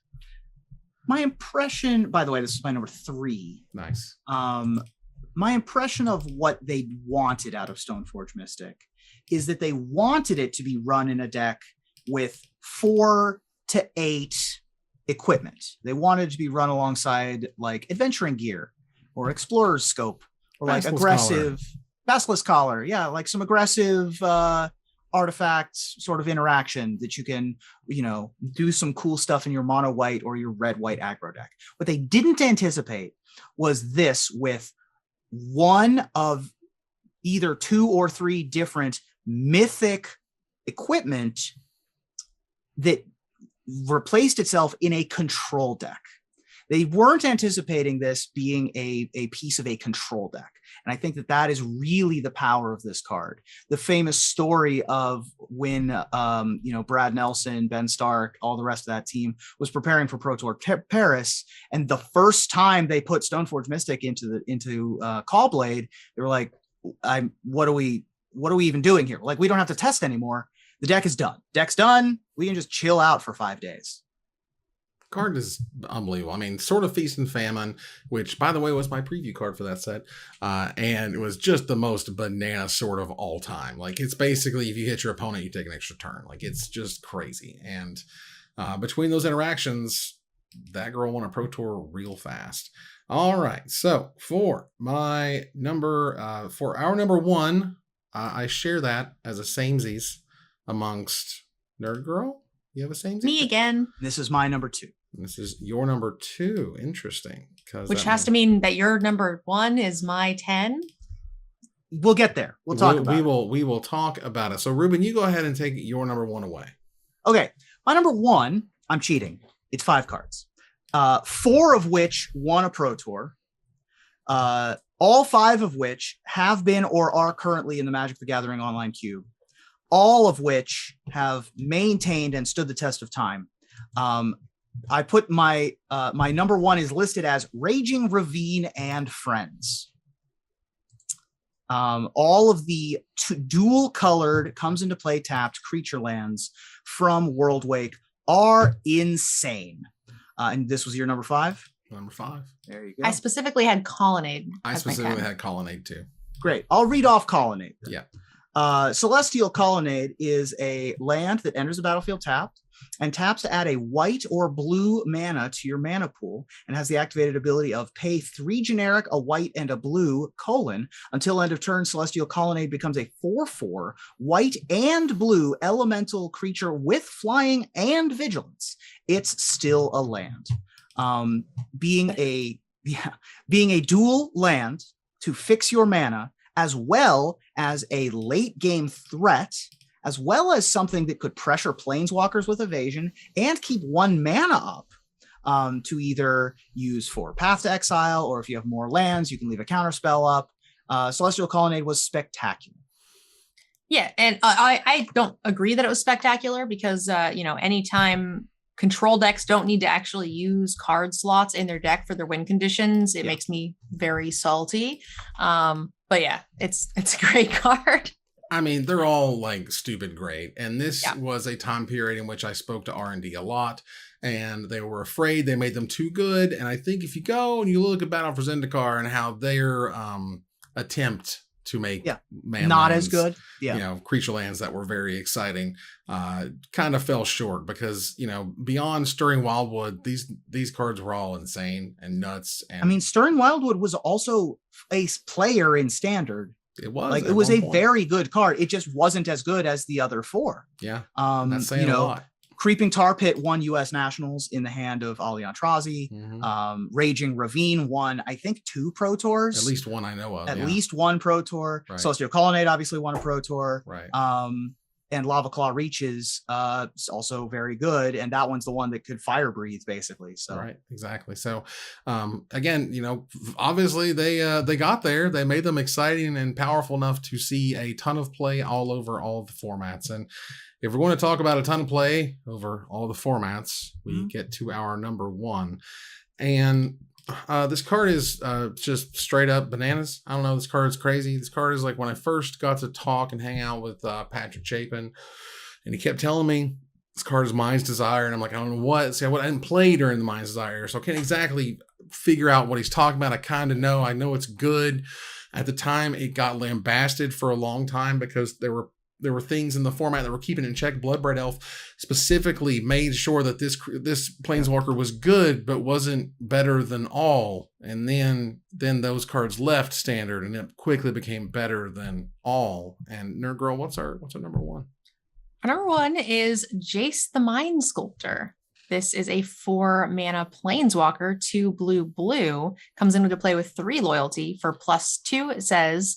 My impression, by the way, this is my number 3. Nice. My impression of what they wanted out of Stoneforge Mystic is that they wanted it to be run in a deck with 4 to 8 equipment. They wanted it to be run alongside like adventuring gear or explorer's scope or like aggressive Basilisk Collar. Yeah, like some aggressive artifacts sort of interaction that you can, do some cool stuff in your mono white or your red white aggro deck. What they didn't anticipate was this with one of either 2 or 3 different mythic equipment that replaced itself in a control deck. They weren't anticipating this being a piece of a control deck. And I think that is really the power of this card. The famous story of when, Brad Nelson, Ben Stark, all the rest of that team was preparing for Pro Tour Paris. And the first time they put Stoneforge Mystic into Callblade, they were like, what are we even doing here? Like, we don't have to test anymore. The deck is done. Deck's done. We can just chill out for 5 days. Card is unbelievable. I mean, sort of Feast and Famine, which, by the way, was my preview card for that set. And it was just the most banana sort of all time. Like, it's basically, if you hit your opponent, you take an extra turn. Like, it's just crazy. And between those interactions, that girl won a Pro Tour real fast. All right. So for my number, for our number 1, I share that as a samesies amongst Nerd Girl. You have a samesies? Me again. This is my number 2. This is your number 2. Interesting. Which has to mean that your number 1 is my 10. We'll get there. We'll talk about it. We will talk about it. So Reuben, you go ahead and take your number 1 away. Okay. My number 1, I'm cheating. It's 5 cards. 4 of which won a Pro Tour. All 5 of which have been or are currently in the Magic the Gathering online queue. All of which have maintained and stood the test of time. I put my number 1 is listed as Raging Ravine and Friends. All of the dual colored comes into play tapped creature lands from Worldwake are insane. And this was your number 5? Number 5. There you go. I specifically had Colonnade. I specifically had Colonnade too. Great. I'll read off Colonnade. Yeah. Celestial Colonnade is a land that enters the battlefield tapped and taps to add a white or blue mana to your mana pool and has the activated ability of pay 3 generic, a white, and a blue, : until end of turn. Celestial Colonnade becomes a 4/4 white and blue elemental creature with flying and vigilance. It's still a land. Being a dual land to fix your mana, as well as a late game threat, as well as something that could pressure planeswalkers with evasion and keep 1 mana up to either use for Path to Exile, or if you have more lands, you can leave a counter spell up. Celestial Colonnade was spectacular. Yeah, and I don't agree that it was spectacular because, anytime control decks don't need to actually use card slots in their deck for their win conditions, it makes me very salty. But yeah, it's a great card. I mean, they're all like stupid great. And this was a time period in which I spoke to R&D a lot, and they were afraid they made them too good. And I think if you go and you look at Battle for Zendikar and how their attempt to make not as good, creature lands that were very exciting, kind of fell short because, beyond Stirring Wildwood, these cards were all insane and nuts. And I mean, Stirring Wildwood was also a player in Standard. It was like, it was a very good card. It just wasn't as good as the other 4. Yeah. That's saying a lot. Creeping Tar Pit won U.S. Nationals in the hand of Ali Antrazi. Mm-hmm. Raging Ravine won, I think, 2 Pro Tours. At least one I know of. At least 1 Pro Tour. Right. Celestial Colonnade obviously won a Pro Tour. Right. And Lava Claw Reaches is also very good. And that one's the one that could fire breathe, basically. So right, exactly. So again, obviously they got there. They made them exciting and powerful enough to see a ton of play all over all of the formats. And if we're going to talk about a ton of play over all the formats, we get to our number 1. And this card is just straight up bananas. I don't know. This card is crazy. This card is like when I first got to talk and hang out with Patrick Chapin, and he kept telling me this card is Mind's Desire. And I'm like, I don't know what. See, I didn't play during the Mind's Desire, so I can't exactly figure out what he's talking about. I kind of know. I know it's good. At the time, it got lambasted for a long time because there were things in the format that were keeping it in check. Bloodbraid Elf specifically made sure that this Planeswalker was good, but wasn't better than all. And then those cards left standard, and it quickly became better than all. And Nerd Girl, what's our number one? Our number one is Jace the Mind Sculptor. This is a 4-mana Planeswalker, 2 blue, comes into play with 3 loyalty. For +2, it says,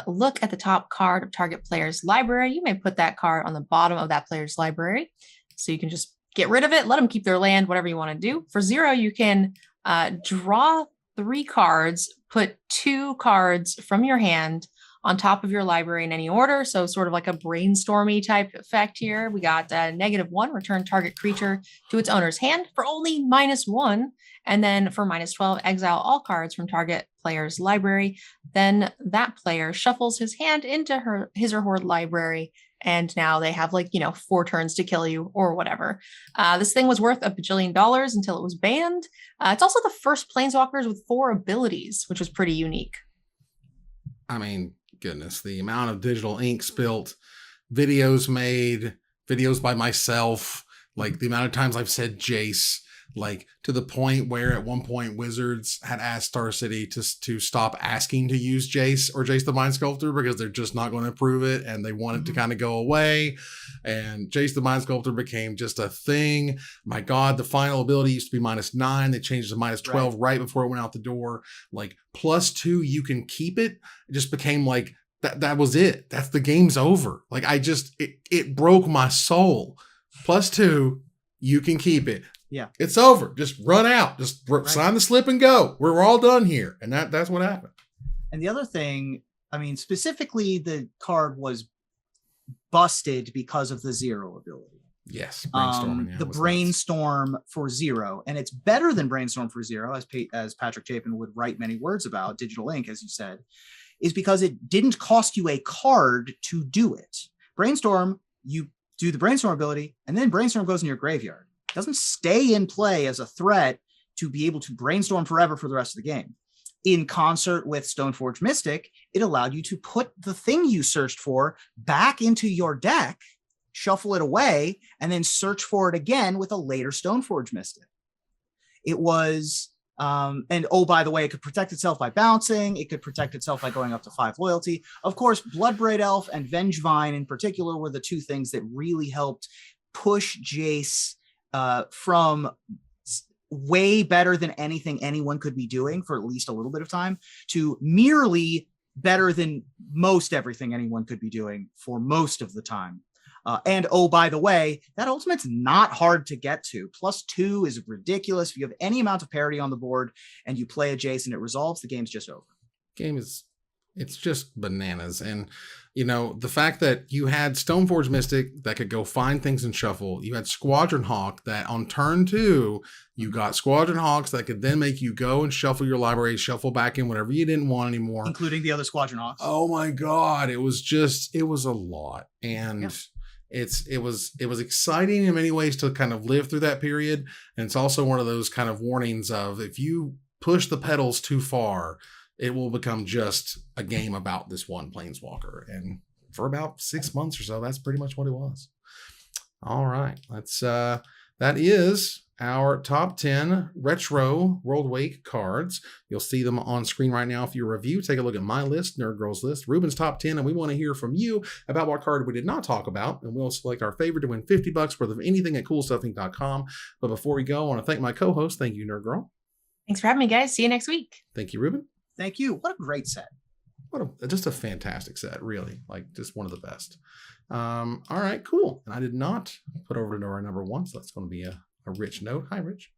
look at the top card of target player's library. You may put that card on the bottom of that player's library. So you can just get rid of it, let them keep their land, whatever you want to do. For 0, you can draw 3 cards, put 2 cards from your hand on top of your library in any order. So sort of like a brainstormy type effect here. We got -1, return target creature to its owner's hand for only -1. And then for -12, exile all cards from target player's library. Then that player shuffles his hand into his or her library. And now they have 4 turns to kill you or whatever. This thing was worth $1 bajillion until it was banned. It's also the first Planeswalkers with 4 abilities, which was pretty unique. I mean, goodness, the amount of digital ink spilt, videos made, videos by myself, like the amount of times I've said Jace, like to the point where at one point Wizards had asked Star City to stop asking to use Jace or Jace the Mind Sculptor because they're just not going to approve it, and they want it to kind of go away. And Jace the Mind Sculptor became just a thing. My God, the final ability used to be -9. They changed it to -12 right before it went out the door. Like +2, you can keep it. It just became like that was it. That's the game's over. Like it broke my soul. +2, you can keep it. Yeah, it's over. Just run out. Just sign the slip and go. We're all done here. And that's what happened. And the other thing, I mean, specifically, the card was busted because of the 0 ability. Yes, brainstorming. The brainstorm for 0, and it's better than brainstorm for 0, as Patrick Chapin would write many words about. Digital ink, as you said, is because it didn't cost you a card to do it. Brainstorm, you do the brainstorm ability, and then brainstorm goes in your graveyard. It doesn't stay in play as a threat to be able to brainstorm forever for the rest of the game. In concert with Stoneforge Mystic, it allowed you to put the thing you searched for back into your deck, shuffle it away, and then search for it again with a later Stoneforge Mystic. It was, and oh, by the way, it could protect itself by bouncing. It could protect itself by going up to 5 loyalty. Of course, Bloodbraid Elf and Vengevine in particular were the 2 things that really helped push Jace from way better than anything anyone could be doing for at least a little bit of time to merely better than most everything anyone could be doing for most of the time. And oh, by the way, that ultimate's not hard to get to. +2 is ridiculous. If you have any amount of parity on the board and you play a Jace and it resolves, the game's just over. It's just bananas. And, the fact that you had Stoneforge Mystic that could go find things and shuffle. You had Squadron Hawk that on turn 2, you got Squadron Hawks that could then make you go and shuffle your library, shuffle back in whatever you didn't want anymore. Including the other Squadron Hawks. Oh my God. It was a lot. And it was exciting in many ways to kind of live through that period. And it's also one of those kind of warnings of if you push the pedals too far, it will become just a game about this one Planeswalker. And for about 6 months or so, that's pretty much what it was. All right. That is our top 10 retro Worldwake cards. You'll see them on screen right now if you review. Take a look at my list, Nerd Girl's list, Reuben's top 10, and we want to hear from you about what card we did not talk about, and we'll select our favorite to win $50 worth of anything at coolstuffing.com. But before we go, I want to thank my co-host. Thank you, Nerd Girl. Thanks for having me, guys. See you next week. Thank you, Reuben. Thank you. What a great set. Just a fantastic set, really. Like, just one of the best. All right, cool. And I did not put over to our number one, so that's going to be a Rich note. Hi, Rich.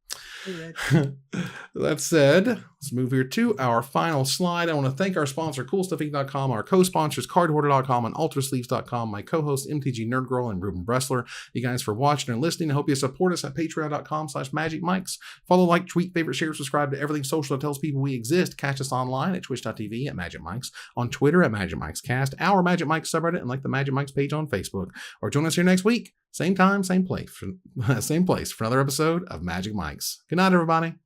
That said, let's move here to our final slide. I want to thank our sponsor, CoolStuffInc.com, our co-sponsors, CardHoarder.com and UltraSleeves.com, my co-host, MTG Nerd Girl and Reuben Bressler. You guys for watching and listening. I hope you support us at Patreon.com/MagicMikes. Follow, like, tweet, favorite, share, subscribe to everything social that tells people we exist. Catch us online at Twitch.tv at Magic Mikes, on Twitter at Magic Mikes Cast, our Magic Mikes subreddit, and like the Magic Mikes page on Facebook. Or join us here next week. Same time, same place for another episode of Magic Mikes. Good night, everybody.